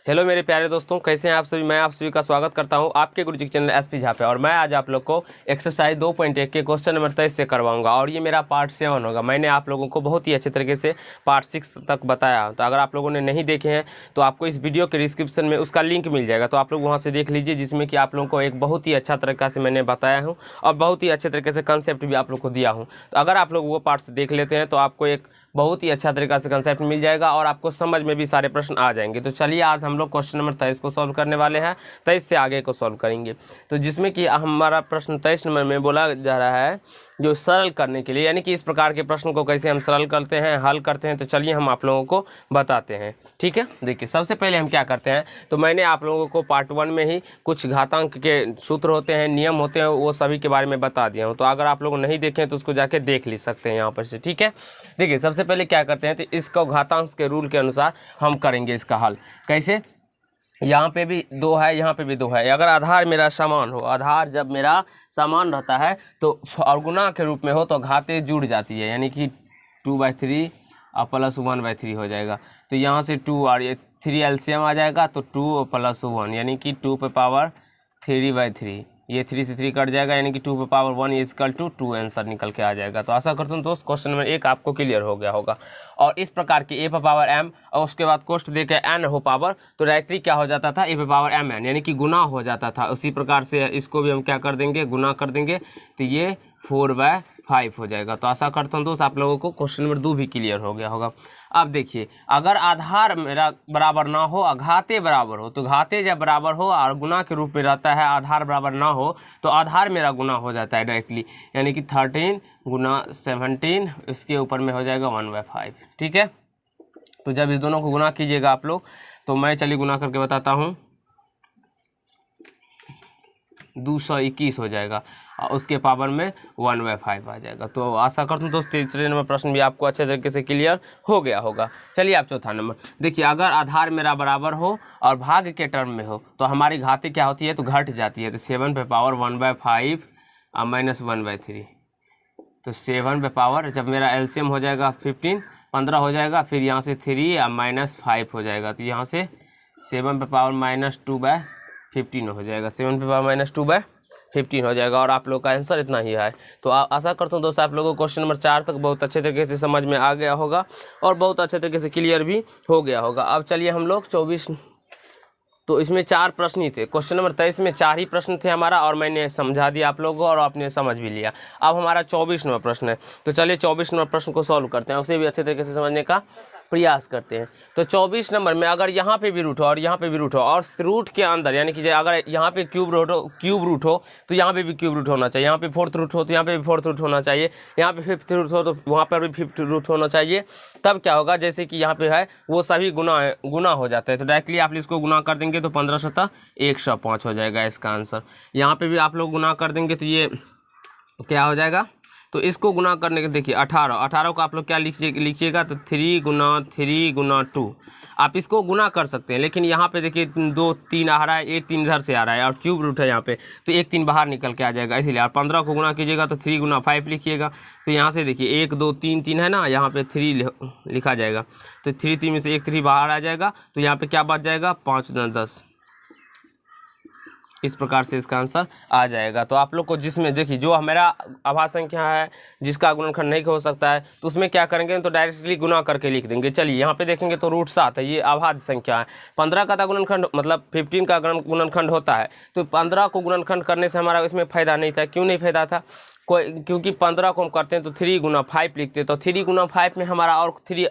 Hello मेरे प्यारे दोस्तों, कैसे हैं आप सभी। मैं आप सभी का स्वागत करता हूं आपके गुरुजी के चैनल एसपी झा पे। और मैं आज आप लोग को एक्सरसाइज 2.1 के क्वेश्चन नंबर 23 से करवाऊंगा और ये मेरा पार्ट 7 होगा। मैंने आप लोगों को बहुत ही अच्छे तरीके से पार्ट 6 तक बताया, तो अगर आप लोगों ने नहीं देखे हैं तो आपको इस वीडियो के डिस्क्रिप्शन में उसका लिंक मिल जाएगा, तो आप लोग वहाँ से देख लीजिए, जिसमें कि आप लोगों को एक बहुत ही अच्छा तरीका से मैंने बताया हूँ और बहुत ही अच्छे तरीके से कंसेप्ट भी आप लोग को दिया हूँ। तो अगर आप लोग वो पार्ट्स देख लेते हैं तो आपको एक बहुत ही अच्छा तरीका से कंसेप्ट मिल जाएगा और आपको समझ में भी सारे प्रश्न आ जाएंगे। तो चलिए आज हम लोग क्वेश्चन नंबर 23 को सॉल्व करने वाले हैं, 23 से आगे को सॉल्व करेंगे। तो जिसमें कि हमारा प्रश्न 23 नंबर में बोला जा रहा है जो सरल करने के लिए, यानी कि इस प्रकार के प्रश्न को कैसे हम सरल करते हैं, हल करते हैं। तो चलिए हम आप लोगों को बताते हैं, ठीक है। देखिए सबसे पहले हम क्या करते हैं, तो मैंने आप लोगों को पार्ट 1 में ही कुछ घातांक के सूत्र होते हैं, नियम होते हैं, वो सभी के बारे में बता दिया हूँ। तो अगर आप लोग नहीं देखें तो उसको जाके देख ली सकते हैं यहाँ पर से, ठीक है। देखिए सबसे पहले क्या करते हैं, तो इसको घातांक के रूल के अनुसार हम करेंगे इसका हल। कैसे, यहाँ पे भी 2 है, यहाँ पे भी 2 है। अगर आधार मेरा समान हो, आधार जब मेरा समान रहता है तो और गुना के रूप में हो तो घाते जुड़ जाती है, यानी कि 2/3 और प्लस 1/3 हो जाएगा। तो यहाँ से 2 और ये 3 एलसीएम आ जाएगा, तो 2 प्लस 1 यानी कि 2 पे पावर 3/3। ये 3 से 3 कट जाएगा, यानी कि 2 पे पावर 1 इजकल टू 2 आंसर निकल के आ जाएगा। तो आशा करता हूँ दोस्त क्वेश्चन नंबर 1 आपको क्लियर हो गया होगा। और इस प्रकार की ए पे पावर m और उसके बाद कोष्ट दे के n हो पावर, तो डायरेक्टली क्या हो जाता था, ए पे पावर mn, यानी कि गुना हो जाता था। उसी प्रकार से इसको भी हम क्या कर देंगे, गुना कर देंगे, तो ये 4/5 हो जाएगा। तो आशा करता हूँ दोस्त आप लोगों को क्वेश्चन नंबर 2 भी क्लियर हो गया होगा। अब देखिए, अगर आधार मेरा बराबर ना हो और घाते बराबर हो, तो घाते जब बराबर हो और गुना के रूप में रहता है, आधार बराबर ना हो तो आधार मेरा गुना हो जाता है डायरेक्टली, यानी कि 13 गुना 17, इसके ऊपर में हो जाएगा 1/5, ठीक है। तो जब इस दोनों को गुना कीजिएगा आप लोग, तो मैं चलिए गुना करके बताता हूँ, 221 हो जाएगा और उसके पावर में 1/5 आ जाएगा। तो आशा करता हूँ दोस्त तीसरे नंबर प्रश्न भी आपको अच्छे तरीके से क्लियर हो गया होगा। चलिए आप चौथा नंबर देखिए, अगर आधार मेरा बराबर हो और भाग के टर्म में हो तो हमारी घाते क्या होती है, तो घट जाती है। तो 7 पे पावर 1/5 और माइनस 1/3, तो 7 पे पावर जब मेरा एलसीएम हो जाएगा 15 हो जाएगा, फिर यहाँ से 3 और -5 हो जाएगा, तो यहाँ से 7 पे पावर -2/15 हो जाएगा, 7 पे पावर -2/15 हो जाएगा। और आप लोग का आंसर इतना ही है। तो आशा करता हूँ दोस्तों आप लोगों को क्वेश्चन नंबर 4 तक बहुत अच्छे तरीके से समझ में आ गया होगा और बहुत अच्छे तरीके से क्लियर भी हो गया होगा। अब चलिए हम लोग 24, तो इसमें 4 प्रश्न ही थे। क्वेश्चन नंबर 23 में 4 ही प्रश्न थे हमारा, और मैंने समझा दिया आप लोगों को और आपने समझ भी लिया। अब हमारा 24 नंबर प्रश्न है, तो चलिए 24 नंबर प्रश्न को सॉल्व करते हैं, उसे भी अच्छे तरीके से समझने का प्रयास करते हैं। तो 24 नंबर में अगर यहाँ पे भी रूट हो और यहाँ पे भी रूट हो, और रूट के अंदर यानी कि अगर यहाँ पे क्यूब रूट हो तो यहाँ पे भी क्यूब रूट होना चाहिए, यहाँ पे 4th रूट हो तो यहाँ पे भी 4th रूट होना चाहिए, यहाँ पे 5th रूट हो तो वहाँ पर भी 5th रूट होना चाहिए। तब क्या होगा, जैसे कि यहाँ पे है वो सभी गुना हो जाते हैं, तो डायरेक्टली आप इसको गुना कर देंगे तो 15 × 105 हो जाएगा इसका आंसर। यहाँ पे भी आप लोग गुना कर देंगे तो ये क्या हो जाएगा, तो इसको गुना करने के देखिए 18 को आप लोग क्या लिखिएगा, तो 3 × 2 आप इसको गुना कर सकते हैं। लेकिन यहाँ पे देखिए 2 3 आ रहा है, 1 3 इधर से आ रहा है और क्यूब रूट है यहाँ पे, तो 1 3 बाहर निकल के आ जाएगा, इसीलिए। और 15 को गुना कीजिएगा तो 3 × 5 लिखिएगा, तो यहाँ से देखिए 1 2 3 3 है ना, यहाँ पे 3 लिखा जाएगा, तो 3 में से 1 3 बाहर आ जाएगा, तो यहाँ पे क्या बच जाएगा, 5 × 10। इस प्रकार से इसका आंसर आ जाएगा। तो आप लोग को जिसमें देखिए जो हमारा आभाज्य संख्या है जिसका गुणनखंड नहीं हो सकता है, तो उसमें क्या करेंगे, तो डायरेक्टली गुना करके लिख देंगे। चलिए यहाँ पे देखेंगे तो √7 है, ये आभाज्य संख्या है। 15 का गुणनखंड मतलब 15 का गुणनखंड होता है, तो 15 को गुणनखंड करने से हमारा इसमें फ़ायदा नहीं था। क्यों नहीं फ़ायदा था, क्योंकि 15 को हम करते हैं तो 3 × 5 लिखते हैं, तो 3 × 5 में हमारा और 3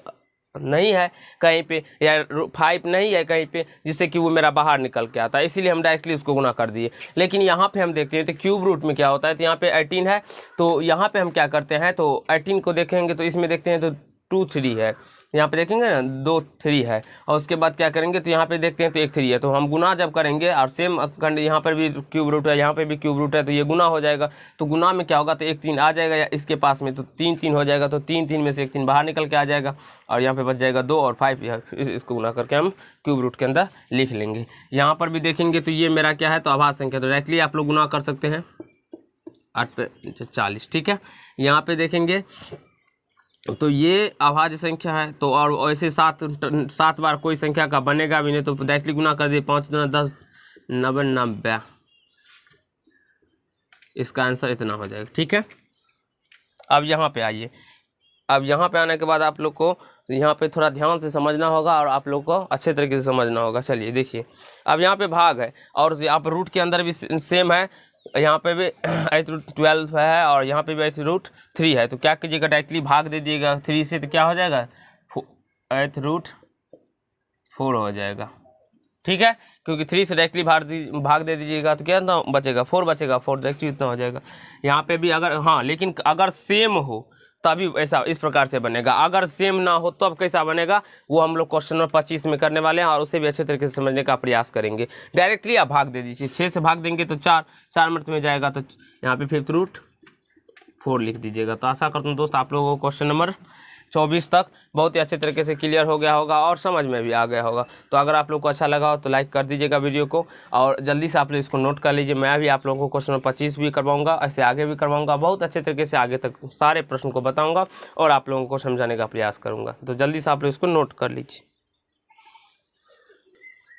नहीं है कहीं पे, या 5 नहीं है कहीं पे, जिससे कि वो मेरा बाहर निकल के आता है, इसीलिए हम डायरेक्टली उसको गुना कर दिए। लेकिन यहाँ पे हम देखते हैं तो क्यूब रूट में क्या होता है, तो यहाँ पे 18 है, तो यहाँ पे हम क्या करते हैं, तो 18 को देखेंगे तो इसमें देखते हैं तो 2 3 है, यहाँ पे देखेंगे ना 2 3 है, और उसके बाद क्या करेंगे, तो यहाँ पे देखते हैं तो 1 3 है, तो हम गुना जब करेंगे और सेम खंड यहाँ पर भी क्यूब रूट है, यहाँ पे भी क्यूब रूट है, तो ये गुना हो जाएगा। तो गुना में क्या होगा, तो 1 3 आ जाएगा या इसके पास में, तो 3 3 हो जाएगा, तो 3 3 में से 1 3 बाहर निकल के आ जाएगा, और यहाँ पे बच जाएगा 2 और 5, इसको गुना करके हम क्यूब रूट के अंदर लिख लेंगे। यहाँ पर भी देखेंगे तो ये मेरा क्या है, तो आभाज्य संख्या, तो डायरेक्टली आप लोग गुना कर सकते हैं 8 पे 40, ठीक है। यहाँ पे देखेंगे तो ये अभाज्य संख्या है, तो और वैसे 7 बार कोई संख्या का बनेगा भी नहीं, तो डायरेक्टली गुना कर दिए, 5 दूना 10, 90 90, इसका आंसर इतना हो जाएगा। ठीक है, अब यहाँ पे आइए। अब यहाँ पे आने के बाद आप लोग को यहाँ पे थोड़ा ध्यान से समझना होगा और आप लोग को अच्छे तरीके से समझना होगा। चलिए देखिए, अब यहाँ पे भाग है और यहाँ पे रूट के अंदर भी सेम है, यहाँ पे भी एथ रूट 12 है और यहाँ पे भी एथ रूट 3 है। तो क्या कीजिएगा, डायरेक्टली भाग दे दिएगा 3 से, तो क्या हो जाएगा, एथ रूट 4 हो जाएगा। ठीक है, क्योंकि 3 से डायरेक्टली भाग दे दीजिएगा तो क्या ना बचेगा, 4 बचेगा, 4 डायरेक्टली इतना हो जाएगा। यहाँ पे भी अगर हाँ, लेकिन अगर सेम हो तभी ऐसा इस प्रकार से बनेगा, अगर सेम ना हो तो अब कैसा बनेगा, वो हम लोग क्वेश्चन नंबर 25 में करने वाले हैं और उसे भी अच्छे तरीके से समझने का प्रयास करेंगे। डायरेक्टली आप भाग दे दीजिए, 6 से भाग देंगे तो 4 मिनट में जाएगा, तो यहाँ पे फिफ्थ रूट 4 लिख दीजिएगा। तो आशा करता हूँ दोस्त आप लोगों को क्वेश्चन नंबर 24 तक बहुत ही अच्छे तरीके से क्लियर हो गया होगा और समझ में भी आ गया होगा। तो अगर आप लोग को अच्छा लगा हो तो लाइक कर दीजिएगा वीडियो को, और जल्दी से आप लोग इसको नोट कर लीजिए। मैं भी आप लोगों को क्वेश्चन नंबर 25 भी करवाऊंगा, ऐसे आगे भी करवाऊंगा, बहुत अच्छे तरीके से आगे तक सारे प्रश्न को बताऊँगा और आप लोगों को समझाने का प्रयास करूँगा। तो जल्दी से आप लोग इसको नोट कर लीजिए।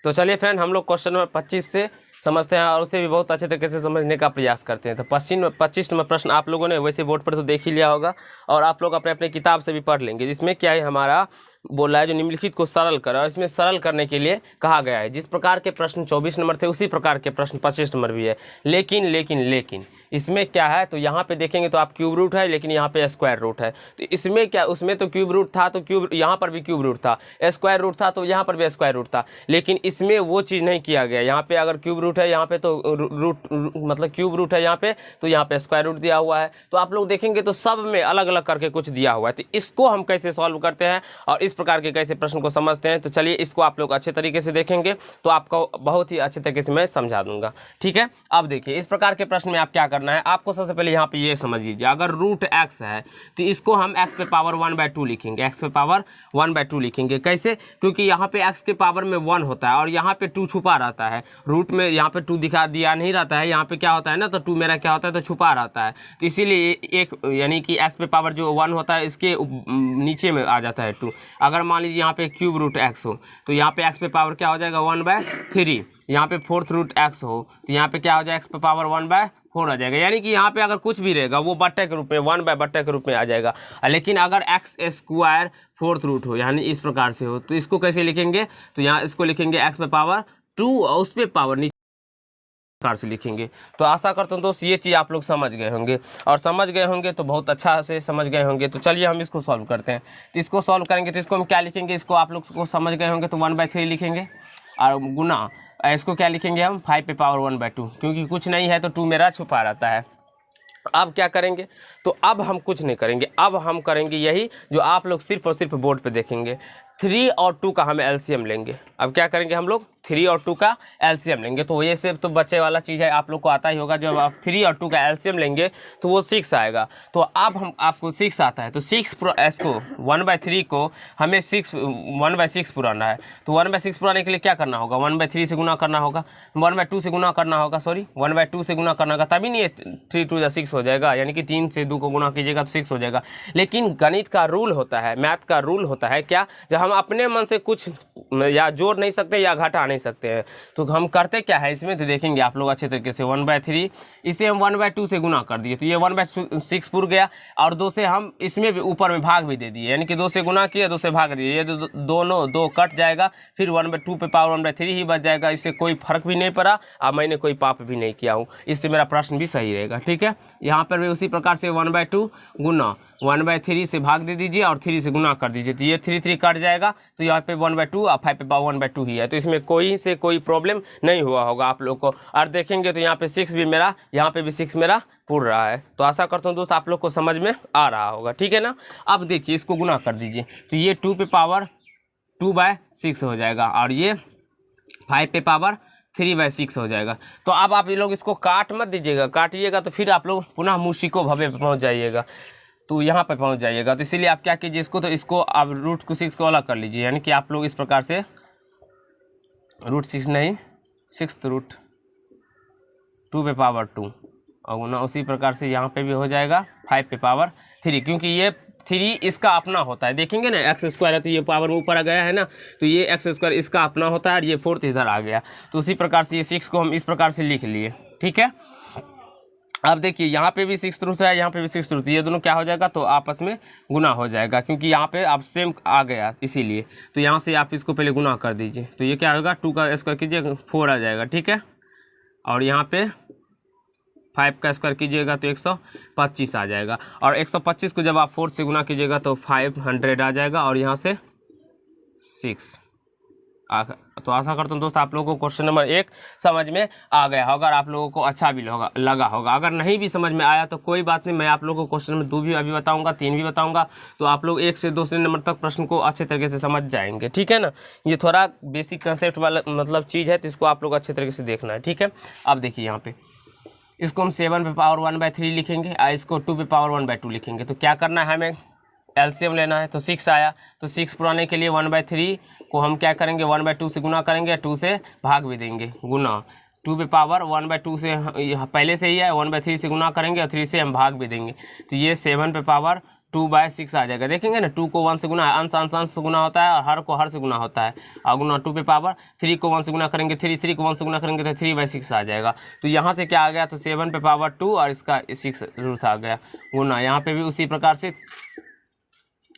तो चलिए फ्रेंड, हम लोग क्वेश्चन नंबर 25 से समझते हैं और उसे भी बहुत अच्छे तरीके से समझने का प्रयास करते हैं। तो 25 नंबर प्रश्न आप लोगों ने वैसे बोर्ड पर तो देख ही लिया होगा और आप लोग अपने अपने किताब से भी पढ़ लेंगे। जिसमें क्या है, हमारा बोला है जो निम्नलिखित को सरल करें, और इसमें सरल करने के लिए कहा गया है। जिस प्रकार के प्रश्न 24 नंबर थे उसी प्रकार के प्रश्न 25 नंबर भी है। लेकिन इसमें क्या है, तो यहाँ पे देखेंगे तो आप क्यूब रूट है, लेकिन यहाँ पे स्क्वायर रूट है। तो इसमें क्या, उसमें तो क्यूब रूट था तो क्यूब यहाँ पर भी क्यूब रूट था, स्क्वायर रूट था तो यहाँ पर भी स्क्वायर रूट था, लेकिन इसमें वो चीज़ नहीं किया गया। यहाँ पे अगर क्यूब रूट है, यहाँ पे तो रूट मतलब क्यूब रूट है यहाँ पे, तो यहाँ पे स्क्वायर रूट दिया हुआ है। तो आप लोग देखेंगे तो सब में अलग अलग करके कुछ दिया हुआ है। तो इसको हम कैसे सॉल्व करते हैं और इस प्रकार के कैसे प्रश्न को समझते हैं, तो चलिए इसको आप लोग अच्छे तरीके से देखेंगे तो आपको बहुत ही अच्छे तरीके से मैं समझा दूंगा। ठीक है, अब देखिए इस प्रकार के प्रश्न में आप क्या करना है, आपको सबसे पहले यहाँ पे ये समझ लीजिए, अगर रूट एक्स है तो इसको हम एक्स पे पावर 1/2 लिखेंगे, एक्स पे पावर 1/2 लिखेंगे। कैसे, क्योंकि यहाँ पे एक्स के पावर में 1 होता है और यहाँ पे 2 छुपा रहता है। रूट में यहाँ पे 2 दिखा दिया नहीं रहता है, यहाँ पे क्या होता है ना, तो 2 मेरा क्या होता है, तो छुपा रहता है। तो इसीलिए एक यानी कि एक्स पे पावर जो 1 होता है इसके नीचे में आ जाता है 2। अगर मान लीजिए यहाँ पे क्यूब रूट एक्स हो तो यहाँ पे एक्स पे पावर क्या हो जाएगा, 1/3। यहाँ पे फोर्थ रूट एक्स हो तो यहाँ पे क्या हो जाएगा, एक्स पे पावर 1/4 आ जाएगा। यानी कि यहाँ पे अगर कुछ भी रहेगा वो बट्टे के रूप में 1/बट्टे के रूप में आ जाएगा। लेकिन अगर एक्स स्क्वायर फोर्थ रूट हो यानी इस प्रकार से हो तो इसको कैसे लिखेंगे, तो यहाँ इसको लिखेंगे एक्स पे पावर 2 और उस पर पावर नीचे प्रकार से लिखेंगे। तो आशा करता हूँ दोस्त ये चीज़ आप लोग समझ गए होंगे, और समझ गए होंगे तो बहुत अच्छा से समझ गए होंगे। तो चलिए हम इसको सॉल्व करते हैं। तो इसको सॉल्व करेंगे तो इसको हम क्या लिखेंगे, इसको आप लोग को समझ गए होंगे तो 1/3 लिखेंगे, और गुना इसको क्या लिखेंगे हम 5 पे पावर 1/2, क्योंकि कुछ नहीं है तो 2 मेरा छुपा रहता है। अब क्या करेंगे, तो अब हम कुछ नहीं करेंगे, अब हम करेंगे यही जो आप लोग सिर्फ और सिर्फ बोर्ड पे देखेंगे, 3 और 2 का हम एलसीएम लेंगे। अब क्या करेंगे हम लोग, 3 और 2 का एलसीएम लेंगे। तो ये सिर्फ तो बच्चे वाला चीज़ है, आप लोग को आता ही होगा। जब आप 3 और 2 का एलसीएम लेंगे तो वो 6 आएगा। तो अब हम आपको 6 आता है तो 6 इसको 1/3 को हमें 1/6 पुराना है। तो 1/6 पुराने के लिए क्या करना होगा, 1/3 से गुना करना होगा, 1/2 से गुना करना होगा, 1/2 से गुना करना होगा, तभी नहीं 3 2 या 6 हो जाएगा। यानी कि 3 से 2 को गुना कीजिएगा तो 6 हो जाएगा। लेकिन गणित का रूल होता है, मैथ का रूल होता है क्या, जब हम अपने मन से कुछ या जोड़ नहीं सकते या घटा नहीं सकते हैं तो हम करते क्या है इसमें, तो देखेंगे आप लोग अच्छे तरीके से। 1/3 इसे हम 1/2 से गुना कर दिए तो ये 1/6 पुर गया, और 2 से हम इसमें भी ऊपर में भाग भी दे दिए, यानी कि 2 से गुना किया 2 से भाग दिए, ये दोनों 2 कट जाएगा, फिर 1/2 पे पावर 1/3 ही बच जाएगा। इससे कोई फर्क भी नहीं पड़ा और मैंने कोई पाप भी नहीं किया हूँ, इससे मेरा प्रश्न भी सही रहेगा। ठीक है, यहाँ पर भी उसी प्रकार से 1/2 गुना 1/3 से भाग दे दीजिए और 3 से गुना कर दीजिए, तो ये 3 कट जाएगा, तो यहाँ पे 1/2 और 5 पे पावर 1/2 ही है। तो इसमें कोई प्रॉब्लम नहीं हुआ होगा आप लोग को। और देखेंगे तो यहाँ पे 6 भी मेरा, यहाँ पे भी 6 मेरा पुर रहा है। तो आशा करता हूँ दोस्त आप लोग को समझ में आ रहा होगा। ठीक है ना, अब देखिए इसको गुना कर दीजिए तो ये 2 पे पावर 2/6 हो जाएगा और ये 5 पे पावर 3/6 हो जाएगा। तो अब आप ये लोग इसको काट मत दीजिएगा, काटिएगा तो फिर आप लोग पुनः मूशिको भव्य पे पहुँच जाइएगा, तो यहाँ पे पहुँच जाइएगा। तो इसीलिए आप क्या कीजिए, इसको तो इसको आप रूट को 6 को अलग कर लीजिए, यानी कि आप लोग इस प्रकार से रूट 6 नहीं 6 रूट 2 पे पावर 2 और ना उसी प्रकार से यहाँ पे भी हो जाएगा 5 पे पावर 3, क्योंकि ये 3 इसका अपना होता है, देखेंगे ना एक्स स्क्वायर है तो ये पावर में ऊपर आ गया है ना, तो ये एक्स स्क्वायर इसका अपना होता है और ये 4 इधर आ गया। तो उसी प्रकार से ये 6 को हम इस प्रकार से लिख लिए, ठीक है। अब देखिए यहाँ पे भी 6 रूट है, यहाँ पे भी 6 रूट, ये दोनों क्या हो जाएगा तो आपस में गुना हो जाएगा, क्योंकि यहाँ पे आप सेम आ गया इसीलिए। तो यहाँ से आप इसको पहले गुना कर दीजिए, तो ये क्या होगा 2 का स्क्वायर कीजिए 4 आ जाएगा, ठीक है। और यहाँ पे 5 का स्क्वायर कीजिएगा तो 125 आ जाएगा, और 125 को जब आप 4 से गुना कीजिएगा तो 500 आ जाएगा, और यहाँ से 6 तो आशा करता हूँ दोस्तों आप लोगों को क्वेश्चन नंबर 1 समझ में आ गया होगा, और आप लोगों को अच्छा भी लगा होगा। अगर नहीं भी समझ में आया तो कोई बात नहीं, मैं आप लोगों को क्वेश्चन नंबर 2 भी अभी बताऊंगा, 3 भी बताऊंगा, तो आप लोग 1 से 2 नंबर तक प्रश्न को अच्छे तरीके से समझ जाएंगे, ठीक है ना। ये थोड़ा बेसिक कंसेप्ट वाला मतलब चीज़ है, तो इसको आप लोग अच्छे तरीके से देखना है, ठीक है। अब देखिए यहाँ पे इसको हम 7 पे पावर 1/3 लिखेंगे, और इसको 2 पे पावर 1/2 लिखेंगे। तो क्या करना है, हमें एलसीएम लेना है। तो 6 आया, तो 6 पुराने के लिए 1/3 को हम क्या करेंगे 1/2 से गुना करेंगे, 2 से भाग भी देंगे, गुना 2 पे पावर 1/2 से पहले से ही है, 1/3 से गुना करेंगे और 3 से हम भाग भी देंगे। तो ये 7 पे पावर 2/6 आ जाएगा। देखेंगे ना 2 को 1 से गुना, अंश से गुना होता है और हर को हर से गुना होता है, और गुना 2 पे पावर 3 को 1 से गुना करेंगे, 3 को 1 से गुना करेंगे तो 3/6 आ जाएगा। तो यहाँ से क्या आ गया, तो 7 पे पावर 2 और इसका 6 रूट आ गया, गुना यहाँ पे भी उसी प्रकार से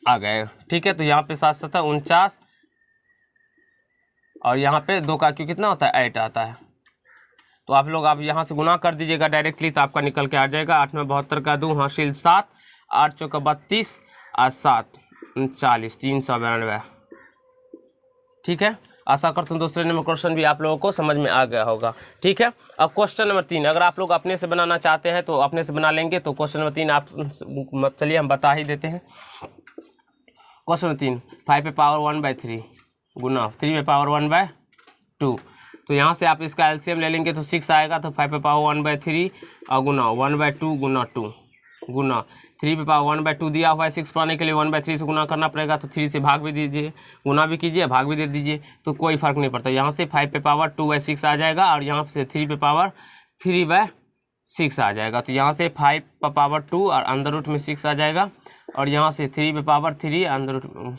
आ गए, ठीक है। तो यहाँ पे 7 7 49, और यहाँ पे 2 का क्यों कितना होता है 8 आता है। तो आप लोग आप यहाँ से गुना कर दीजिएगा डायरेक्टली, तो आपका निकल के आ जाएगा 8 में 72 का 2 हासिल 7, 8 चौका 32 और 7 39, 392, ठीक है। आशा करता हूँ दोस्तों नंबर क्वेश्चन भी आप लोगों को समझ में आ गया होगा, ठीक है। अब क्वेश्चन नंबर 3, अगर आप लोग अपने से बनाना चाहते हैं तो अपने से बना लेंगे। तो क्वेश्चन नंबर 3 आप चलिए हम बता ही देते हैं। क्वेश्चन नंबर 3, 5 पे पावर 1/3 गुना 3 पे पावर 1/2। तो यहाँ से आप इसका एलसीएम ले लेंगे तो 6 आएगा, तो 5 पे पावर 1/3 और गुना 1/2 गुना 2 गुना 3 पे पावर 1/2 दिया हुआ है। 6 पाने के लिए 1/3 से गुना करना पड़ेगा, तो 3 से भाग भी दीजिए, गुना भी कीजिए, भाग भी दे दीजिए, तो कोई फर्क नहीं पड़ता। यहाँ से 5 पे पावर 2/6 आ जाएगा, और यहाँ से 3 पे पावर 3/6 आ जाएगा। तो यहाँ से 5 पे पावर 2 और अंदर रूट में 6 आ जाएगा, और यहाँ से 3 पे पावर 3 अंदर रूट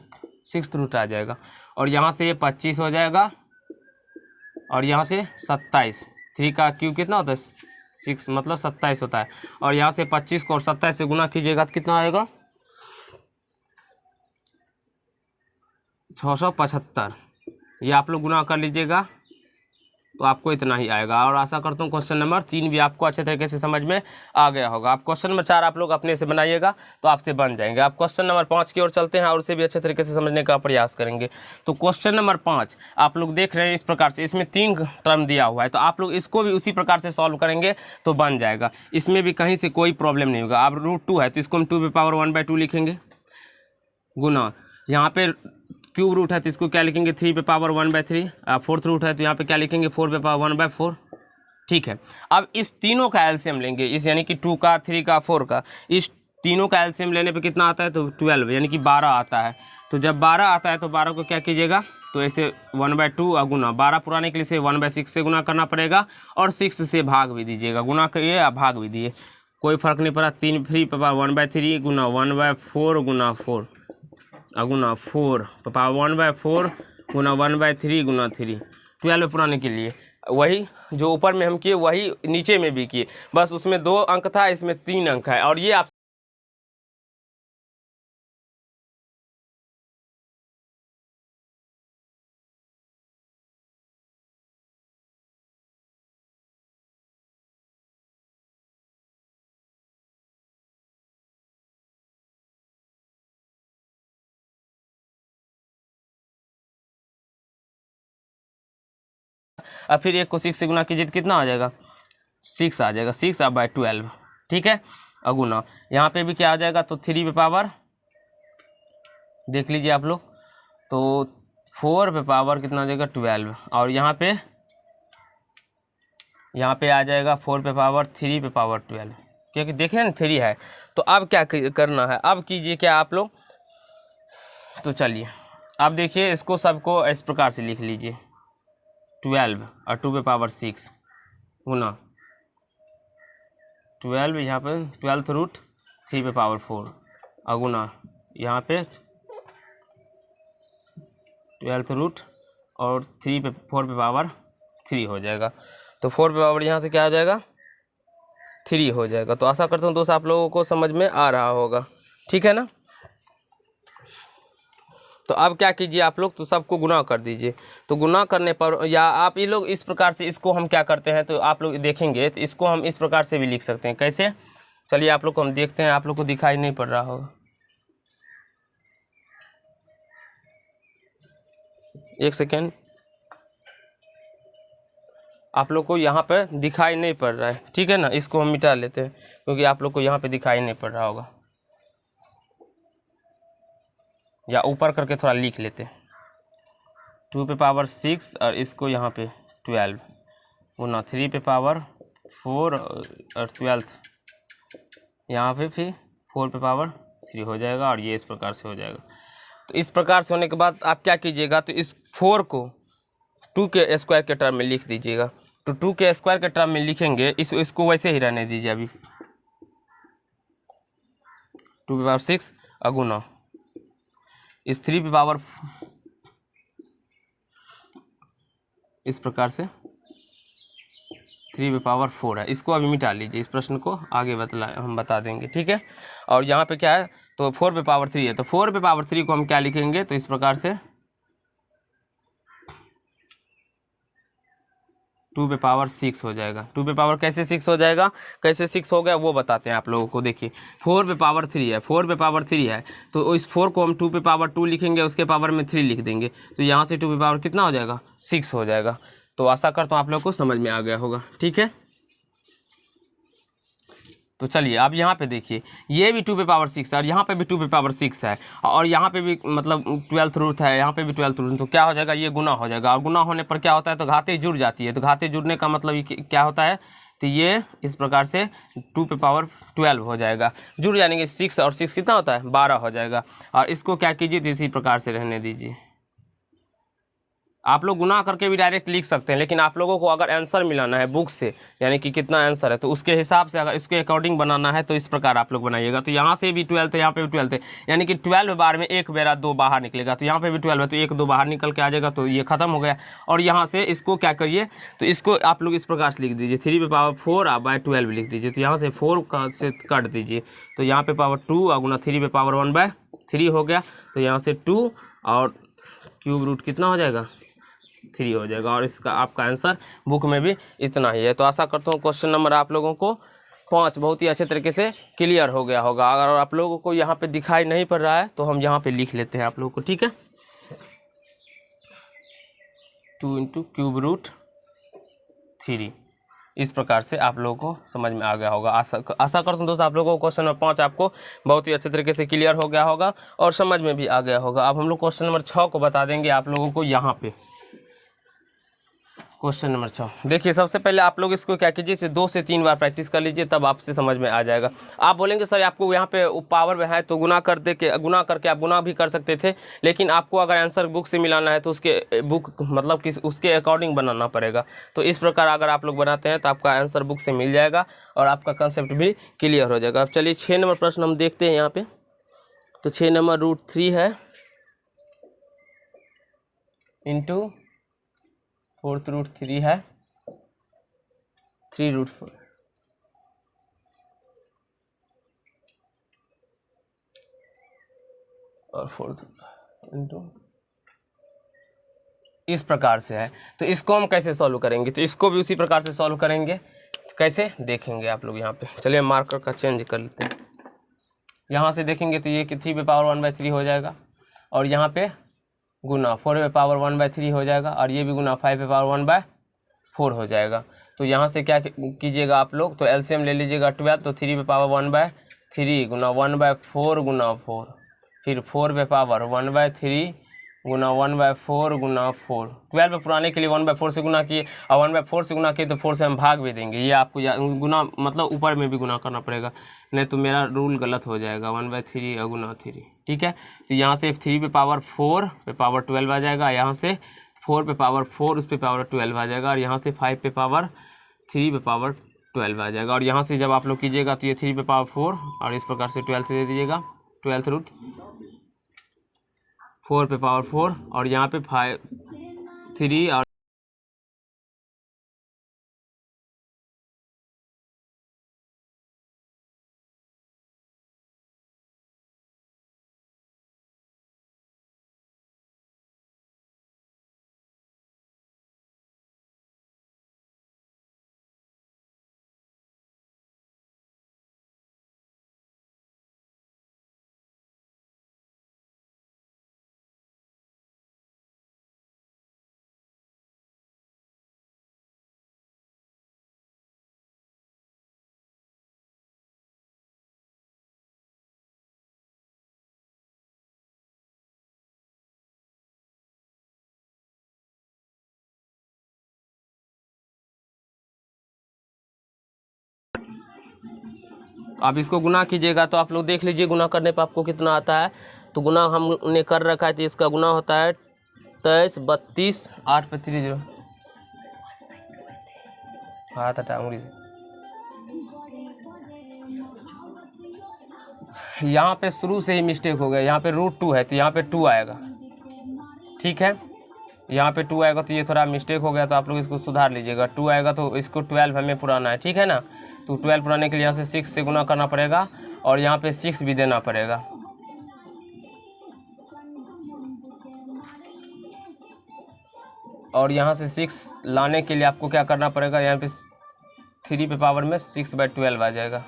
6 रूट आ जाएगा, और यहाँ से ये 25 हो जाएगा, और यहाँ से 27, 3 का क्यूब कितना होता है 6 मतलब 27 होता है, और यहाँ से 25 को और 27 से गुना कीजिएगा तो कितना आएगा 675। ये आप लोग गुना कर लीजिएगा तो आपको इतना ही आएगा। और आशा करता हूँ क्वेश्चन नंबर 3 भी आपको अच्छे तरीके से समझ में आ गया होगा। आप क्वेश्चन नंबर 4 आप लोग अपने से बनाइएगा तो आपसे बन जाएंगे। आप क्वेश्चन नंबर 5 की ओर चलते हैं और उसे भी अच्छे तरीके से समझने का प्रयास करेंगे। तो क्वेश्चन नंबर 5 आप लोग देख रहे हैं इस प्रकार से, इसमें 3 टर्म दिया हुआ है, तो आप लोग इसको भी उसी प्रकार से सॉल्व करेंगे तो बन जाएगा। इसमें भी कहीं से कोई प्रॉब्लम नहीं होगा। आप √2 है तो इसको हम 2 पे पावर 1/2 लिखेंगे, गुना यहाँ पे क्यूब रूट है तो इसको क्या लिखेंगे 3 पे पावर 1/3। 4th रूट है तो यहाँ पे क्या लिखेंगे 4 पे पावर 1/4, ठीक है। अब इस तीनों का एलसीएम लेंगे, इस यानी कि 2 का 3 का 4 का, इस तीनों का एलसीएम लेने पे कितना आता है तो 12 यानी कि 12 आता है। तो जब 12 आता है तो 12 को क्या कीजिएगा तो ऐसे 1/2 और गुना 12 पुराने के लिए से 1/6 से गुना करना पड़ेगा, और 6 से भाग भी दीजिएगा, गुना करिए या भाग भी दिए कोई फर्क नहीं पड़ा। 3 3 पे पावर 1/3 गुना 1/4 गुना 4 गुना 4 पावर 1/4 गुना 1/3 गुना 3, 12 पुराने के लिए वही जो ऊपर में हम किए वही नीचे में भी किए, बस उसमें 2 अंक था, इसमें 3 अंक है। और ये आप अब फिर 1 को 6 से गुना कीजिए तो कितना आ जाएगा 6 आ जाएगा, 6/12, ठीक है। अगुना यहाँ पे भी क्या आ जाएगा तो 3 पे पावर देख लीजिए आप लोग, तो 4 पे पावर कितना आ जाएगा 12, और यहाँ पे आ जाएगा 4 पे पावर 3 पे पावर 12, क्योंकि देखें ना 3 है। तो अब क्या करना है, अब कीजिए क्या आप लोग, तो चलिए अब देखिए इसको सबको इस प्रकार से लिख लीजिए 12 और 2 पे पावर 6 गुना 12, यहाँ पर 12th रूट 3 पे पावर 4 और गुना यहाँ पे 12th रूट और 4 पे पावर 3 हो जाएगा। तो 4 पे पावर यहाँ से क्या हो जाएगा 3 हो जाएगा। तो आशा करता हूँ दोस्त आप लोगों को समझ में आ रहा होगा, ठीक है ना। तो अब क्या कीजिए आप लोग, तो सबको गुना कर दीजिए। तो गुना करने पर या आप ये लोग इस प्रकार से इसको हम क्या करते हैं, तो आप लोग देखेंगे तो इसको हम इस प्रकार से भी लिख सकते हैं। कैसे, चलिए आप लोग को हम देखते हैं, आप लोग को दिखाई नहीं पड़ रहा होगा, एक सेकेंड, आप लोग को यहाँ पर दिखाई नहीं पड़ रहा है, ठीक है ना। इसको हम मिटा लेते हैं क्योंकि आप लोग को यहाँ पे दिखाई नहीं पड़ रहा होगा, या ऊपर करके थोड़ा लिख लेते हैं। 2 पे पावर 6 और इसको यहाँ पे 12 गुना 3 पे पावर 4 और 12 यहाँ पे फिर 4 पे पावर 3 हो जाएगा, और ये इस प्रकार से हो जाएगा। तो इस प्रकार से होने के बाद आप क्या कीजिएगा, तो इस 4 को 2 के स्क्वायर के टर्म में लिख दीजिएगा। तो 2 के स्क्वायर के टर्म में लिखेंगे, इसको वैसे ही रहने दीजिए अभी। 2 पे पावर 6 अगुना इस 3 पे पावर, इस प्रकार से 3 पे पावर 4 है, इसको अभी मिटा लीजिए। इस प्रश्न को आगे हम बता देंगे, ठीक है। और यहाँ पे क्या है, तो 4 पे पावर 3 है, तो 4 पे पावर 3 को हम क्या लिखेंगे, तो इस प्रकार से 2 पे पावर 6 हो जाएगा। 2 पे पावर कैसे 6 हो जाएगा, कैसे 6 हो गया वो बताते हैं आप लोगों को। देखिए 4 पे पावर 3 है, 4 पे पावर 3 है, तो इस 4 को हम 2 पे पावर 2 लिखेंगे, उसके पावर में 3 लिख देंगे, तो यहाँ से 2 पे पावर कितना हो जाएगा 6 हो जाएगा। तो आशा करता हूँ आप लोग को समझ में आ गया होगा, ठीक है। तो चलिए अब यहाँ पे देखिए, ये भी 2 पे पावर 6 है और यहाँ पे भी 2 पे पावर 6 है, और यहाँ पे भी मतलब 12th रूट है, यहाँ पे भी 12th रूट, तो क्या हो जाएगा, ये गुना हो जाएगा। और गुना होने पर क्या होता है, तो घाते जुड़ जाती है। तो घाते जुड़ने का मतलब ये क्या होता है, तो ये इस प्रकार से 2 पे पावर 12 हो जाएगा। जुड़ जाएंगे 6 और 6 कितना होता है 12 हो जाएगा। और इसको क्या कीजिए, तो इसी प्रकार से रहने दीजिए। आप लोग गुना करके भी डायरेक्ट लिख सकते हैं, लेकिन आप लोगों को अगर आंसर मिलाना है बुक से, यानी कि कितना आंसर है, तो उसके हिसाब से अगर इसके अकॉर्डिंग बनाना है तो इस प्रकार आप लोग बनाइएगा। तो यहाँ से भी 12 है, यहाँ पे भी 12 है, यानी कि 12 बार में एक बेरा 2 बाहर निकलेगा। तो यहाँ पे भी 12 है, तो 1 2 बाहर निकल के आ जाएगा, तो ये खत्म हो गया। और यहाँ से इसको क्या करिए, तो इसको आप लोग इस प्रकार से लिख दीजिए, 3 पे पावर 4 आप बाय 12 लिख दीजिए। तो यहाँ से 4 का से काट दीजिए, तो यहाँ पे पावर 2 और गुना 3 पे पावर 1/3 हो गया। तो यहाँ से 2 और क्यूब रूट कितना हो जाएगा 3 हो जाएगा। और इसका आपका आंसर बुक में भी इतना ही है। तो आशा करता हूँ क्वेश्चन नंबर आप लोगों को 5 बहुत ही अच्छे तरीके से क्लियर हो गया होगा। अगर आप लोगों को यहाँ पे दिखाई नहीं पड़ रहा है तो हम यहाँ पे लिख लेते हैं आप लोगों को, ठीक है। 2 × क्यूब रूट 3, इस प्रकार से आप लोगों को समझ में आ गया होगा। आशा करता हूँ दोस्तों आप लोगों को क्वेश्चन नंबर 5 आपको बहुत ही अच्छे तरीके से क्लियर हो गया होगा और समझ में भी आ गया होगा। अब हम लोग क्वेश्चन नंबर 6 को बता देंगे आप लोगों को। यहाँ पे क्वेश्चन नंबर 6 देखिए, सबसे पहले आप लोग इसको क्या कीजिए, इसे 2 से 3 बार प्रैक्टिस कर लीजिए, तब आपसे समझ में आ जाएगा। आप बोलेंगे सर आपको यहाँ पे पावर में है तो गुना करके आप गुना भी कर सकते थे, लेकिन आपको अगर आंसर बुक से मिलाना है तो उसके बुक मतलब किस उसके अकॉर्डिंग बनाना पड़ेगा। तो इस प्रकार अगर आप लोग बनाते हैं तो आपका आंसर बुक से मिल जाएगा और आपका कंसेप्ट भी क्लियर हो जाएगा। अब चलिए 6 नंबर प्रश्न हम देखते हैं यहाँ पे। तो 6 नंबर √3 है इंटू 4th रूट 3 है 3√4 और 4th इंटू इस प्रकार से है। तो इसको हम कैसे सॉल्व करेंगे, तो इसको भी उसी प्रकार से सॉल्व करेंगे। तो कैसे देखेंगे आप लोग यहाँ पे, चलिए मार्कर का चेंज कर लेते हैं। यहाँ से देखेंगे तो ये 3 पे पावर 1/3 हो जाएगा और यहाँ पे गुना 4 पे पावर 1/3 हो जाएगा और ये भी गुना 5 पे पावर 1/4 हो जाएगा। तो यहाँ से क्या कीजिएगा आप लोग, तो एलसीएम ले लीजिएगा 12, तो 3 पे पावर 1/3 गुना 1/4 गुना 4, फिर 4 पे पावर 1/3 गुना 1/4 गुना 4। 12 पे पुराने के लिए 1/4 से गुना किए और 1/4 से गुना किए तो 4 से हम भाग भी देंगे। ये आपको गुना मतलब ऊपर में भी गुना करना पड़ेगा, नहीं तो मेरा रूल गलत हो जाएगा। 1/3 और गुना 3, ठीक है। तो यहाँ से 3 पे पावर 4 पे पावर 12 आ जाएगा, यहाँ से 4 पे पावर 4 उस पे पावर 12 आ जाएगा और यहाँ से 5 पे पावर 3 पे पावर 12 आ जाएगा। और यहाँ से जब आप लोग कीजिएगा तो ये 3 पे पावर 4 और इस प्रकार से 12 से दे दीजिएगा 12th रूट 4 पे पावर 4 और यहाँ पे 5 3 और आप इसको गुना कीजिएगा तो आप लोग देख लीजिए गुना करने पर आपको कितना आता है। तो गुना हमने कर रखा है तो इसका गुना होता है 23 32 8 पे 3 0 हाथ हटा उंगली से। यहाँ पे शुरू से ही मिस्टेक हो गया, यहाँ पे √2 है तो यहाँ पे 2 आएगा, ठीक है। यहाँ पे 2 आएगा तो ये थोड़ा मिस्टेक हो गया, तो आप लोग इसको सुधार लीजिएगा। 2 आएगा तो इसको 12 हमें पुराना है, ठीक है ना। तो 12 पुराने के लिए यहाँ से 6 से गुना करना पड़ेगा और यहाँ पे 6 भी देना पड़ेगा। और यहाँ से 6 लाने के लिए आपको क्या करना पड़ेगा, यहाँ पे 3 पे पावर में 6/12 आ जाएगा,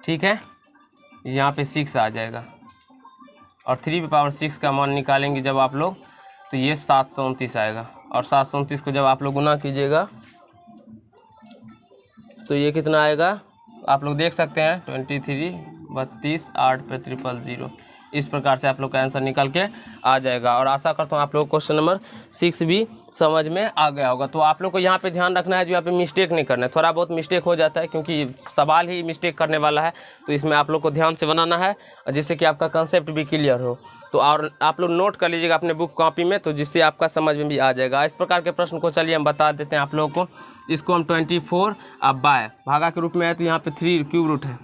ठीक है। यहाँ पे 6 आ जाएगा और 3 पे पावर 6 का मान निकालेंगे जब आप लोग, तो ये 729 आएगा। और 729 को जब आप लोग गुना कीजिएगा तो ये कितना आएगा आप लोग देख सकते हैं, 23 32 8 पे 000। इस प्रकार से आप लोग का आंसर निकल के आ जाएगा। और आशा करता हूँ आप लोग क्वेश्चन नंबर 6 भी समझ में आ गया होगा। तो आप लोग को यहाँ पे ध्यान रखना है, जो यहाँ पे मिस्टेक नहीं करना है। थोड़ा बहुत मिस्टेक हो जाता है क्योंकि सवाल ही मिस्टेक करने वाला है, तो इसमें आप लोग को ध्यान से बनाना है जिससे कि आपका कंसेप्ट भी क्लियर हो। तो और आप लोग नोट कर लीजिएगा अपने बुक कॉपी में, तो जिससे आपका समझ में भी आ जाएगा। इस प्रकार के प्रश्न को चलिए हम बता देते हैं आप लोगों को। इसको हम 24 अब बाय भागा के रूप में है, तो यहाँ पे 3 क्यूब रूट है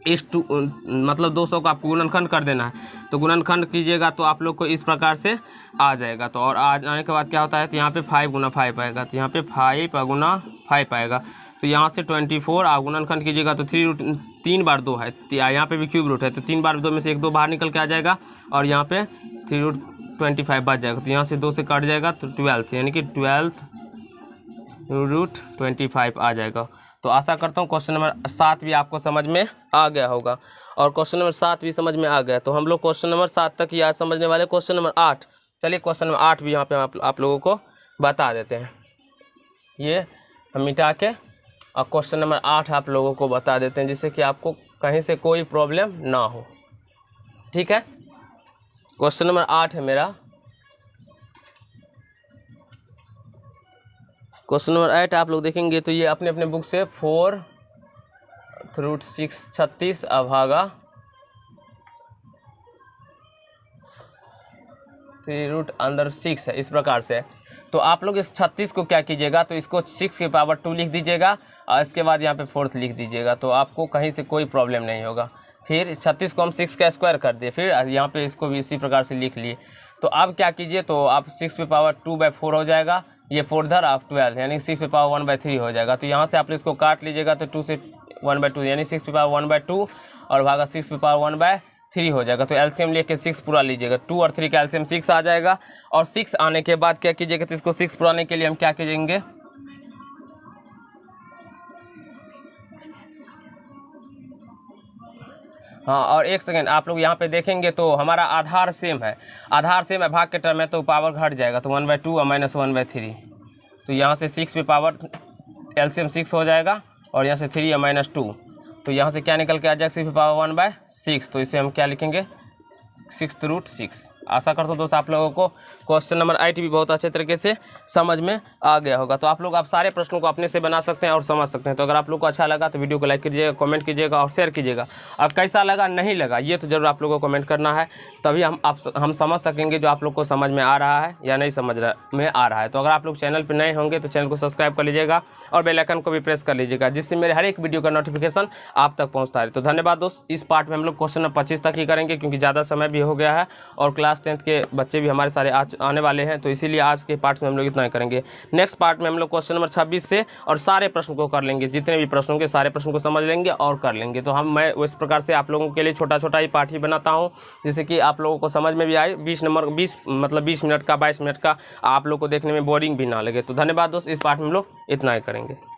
इस 2 मतलब 200 को आपको गुणनखंड कर देना है। तो गुणनखंड कीजिएगा तो आप लोग को इस प्रकार से आ जाएगा। तो और आने के बाद क्या होता है, तो यहाँ पे 5 गुना 5 आएगा, तो यहाँ पे 5 गुना 5 आएगा। तो यहाँ से 24 आप गुणनखंड कीजिएगा तो 3 बार 2 है, यहाँ पे भी क्यूब रूट है, तो 3 बार 2 में से 1 2 बाहर निकल के आ जाएगा और यहाँ पे 3√25 बच जाएगा। तो यहाँ से 2 से कट जाएगा तो 12 यानी कि 12√25 आ जाएगा। तो आशा करता हूँ क्वेश्चन नंबर 7 भी आपको समझ में आ गया होगा। और क्वेश्चन नंबर 7 भी समझ में आ गया, तो हम लोग क्वेश्चन नंबर 7 तक ही आज समझने वाले। क्वेश्चन नंबर 8, चलिए क्वेश्चन नंबर 8 भी यहाँ पे आप लोगों को बता देते हैं। ये हम मिटा के और क्वेश्चन नंबर 8 आप लोगों को बता देते हैं, जिससे कि आपको कहीं से कोई प्रॉब्लम ना हो, ठीक है। क्वेश्चन नंबर 8 है मेरा। क्वेश्चन नंबर 8 आप लोग देखेंगे तो ये अपने अपने बुक से 4√6 36 अभागा 3√6 है, इस प्रकार से। तो आप लोग इस 36 को क्या कीजिएगा, तो इसको 6 के पावर 2 लिख दीजिएगा और इसके बाद यहाँ पे 4th लिख दीजिएगा, तो आपको कहीं से कोई प्रॉब्लम नहीं होगा। फिर इस 36 को हम 6 का स्क्वायर कर दिए, फिर यहाँ पे इसको भी इसी प्रकार से लिख लिए। तो अब क्या कीजिए, तो आप 6 पे पावर 2/4 हो जाएगा, ये 4 धर आप 12 यानी 6 पे पावर 1/3 हो जाएगा। तो यहाँ से आप इसको काट लीजिएगा तो 2 से 1/2 यानी 6 पे पावर 1/2 और भागा 6 पे पावर 1/3 हो जाएगा। तो एलसीएम लेके 6 पूरा लीजिएगा, 2 और 3 का एलसीएम 6 आ जाएगा। और 6 आने के बाद क्या कीजिएगा, तो इसको 6 पुराने के लिए हम क्या कीजिएंगे, हाँ। और एक सेकेंड आप लोग यहाँ पे देखेंगे तो हमारा आधार सेम है, आधार सेम है, भाग के टर्म है, तो पावर घट जाएगा, तो 1/2 और -1/3। तो यहाँ से 6 पे पावर एलसीएम 6 हो जाएगा और यहाँ से 3 और -2, तो यहाँ से क्या निकल के आ जाएगा, 6 पे पावर 1/6। तो इसे हम क्या लिखेंगे, 6√6। आशा करता हूँ दोस्त आप लोगों को क्वेश्चन नंबर 8 भी बहुत अच्छे तरीके से समझ में आ गया होगा। तो आप सारे प्रश्नों को अपने से बना सकते हैं और समझ सकते हैं। तो अगर आप लोग को अच्छा लगा तो वीडियो को लाइक कीजिएगा, कमेंट कीजिएगा और शेयर कीजिएगा। अब कैसा लगा नहीं लगा ये तो जरूर आप लोगों को कमेंट करना है, तभी हम समझ सकेंगे जो आप लोग को समझ में आ रहा है या नहीं समझ में आ रहा है। तो अगर आप लोग चैनल पर नए होंगे तो चैनल को सब्सक्राइब कर लीजिएगा और बेल आइकन को भी प्रेस कर लीजिएगा, जिससे मेरे हर एक वीडियो का नोटिफिकेशन आप तक पहुँचता है। तो धन्यवाद दोस्त। इस पार्ट में हम लोग क्वेश्चन नंबर 25 तक ही करेंगे, क्योंकि ज़्यादा समय भी हो गया है और क्लास 10th के बच्चे भी हमारे सारे आने वाले हैं, तो इसीलिए आज के पार्ट में हम लोग इतना ही करेंगे। नेक्स्ट पार्ट में हम लोग क्वेश्चन नंबर 26 से और सारे प्रश्न को कर लेंगे, जितने भी प्रश्नों के सारे प्रश्न को समझ लेंगे और कर लेंगे। तो मैं इस प्रकार से आप लोगों के लिए छोटा छोटा ही पार्ट ही बनाता हूँ, जिससे कि आप लोगों को समझ में भी आए। 20 मिनट का 22 मिनट का आप लोग को देखने में बोरिंग भी ना लगे। तो धन्यवाद दोस्त। इस पार्ट में हम लोग इतना ही करेंगे।